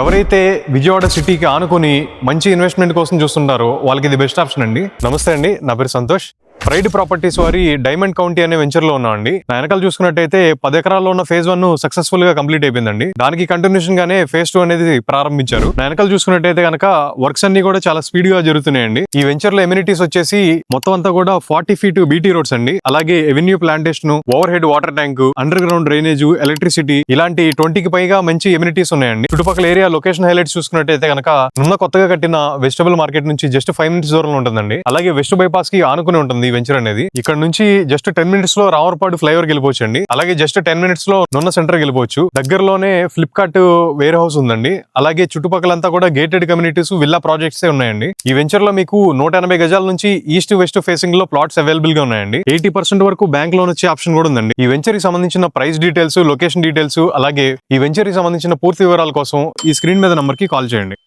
ఎవరైతే విజయవాడ సిటీకి ఆనుకొని మంచి ఇన్వెస్ట్మెంట్ కోసం చూస్తుంటారో వాళ్ళకి ఇది బెస్ట్ ఆప్షన్ అండి. నమస్తే అండి, నా పేరు సంతోష్. ప్రైడ్ ప్రాపర్టీస్ వారి డైమండ్ కౌంటీ అనే వెంచర్ లో ఉన్నామండి. నా వెనకాల చూసుకున్నట్టయితే 10 ఎకరాల్లో ఉన్న ఫేజ్ 1 సక్సెస్ఫుల్ గా కంప్లీట్ అయిపోయిందండి. దానికి కంటిన్యూషన్ గానే ఫేజ్ 2 అనేది ప్రారంభించారు. నా వెనకాల చూసుకున్నట్టయితే కనుక వర్క్స్ అన్ని కూడా చాలా స్పీడ్ గా జరుగుతున్నాయండి. ఈ వెంచర్ లో ఎమ్యూనిటీస్ వచ్చేసి మొత్తం అంతా కూడా 40 ఫీట్ బీటీ రోడ్స్ అండి. అలాగే avenue plantation, over head water tank, under ground drainage, electricity ఇలాంటి 20కి పైగా మంచి ఎమ్యూనిటీస్ ఉన్నాయండి. చుట్టుపక్కల ఏరియా లొకేషన్ హైలైట్స్ చూసుకున్నట్టయితే కనుక ఉన్న కొత్తగా కట్టిన వెజిటబుల్ మార్కెట్ నుంచి జస్ట్ 5 మినిట్స్ దూరంలో ఉంటుందండి. అలాగే వెస్ట్ బైపాస్ కి ఆనుకుని ఉంటుంది వెంచర్ అనేది. ఇక్కడ నుంచి జస్ట్ 10 మినిట్స్ లో రావర్పాడు ఫ్లైఓవర్ గెలిపోవచ్చు అండి. అలాగే జస్ట్ 10 మినిట్స్ లో నున్న సెంటర్ గెలిపోవచ్చు. దగ్గరలోనే ఫ్లిప్కార్ట్ వేర్ హౌస్ ఉందండి. అలాగే చుట్టుపక్కలంతా కూడా గేటెడ్ కమ్యూనిటీస్, విల్లా ప్రాజెక్ట్స్ ఉన్నాయండి. ఈ వెంచర్ లో మీకు 180 గజాల నుంచి ఈస్ట్ వెస్ట్ ఫేసింగ్ లో ప్లాట్స్ అవైలబుల్ గా ఉన్నాయండి. 80% వరకు బ్యాంక్ లోన్ వచ్చే ఆప్షన్ కూడా ఉందండి. ఈ వెంచర్ కి సంబంధించిన ప్రైస్ డీటెయిల్స్, లొకేషన్ డీటెయిల్స్, అలాగే ఈ వెంచర్ కి సంబంధించిన పూర్తి వివరాల కోసం ఈ స్క్రీన్ మీద నంబర్ కి కాల్ చేయండి.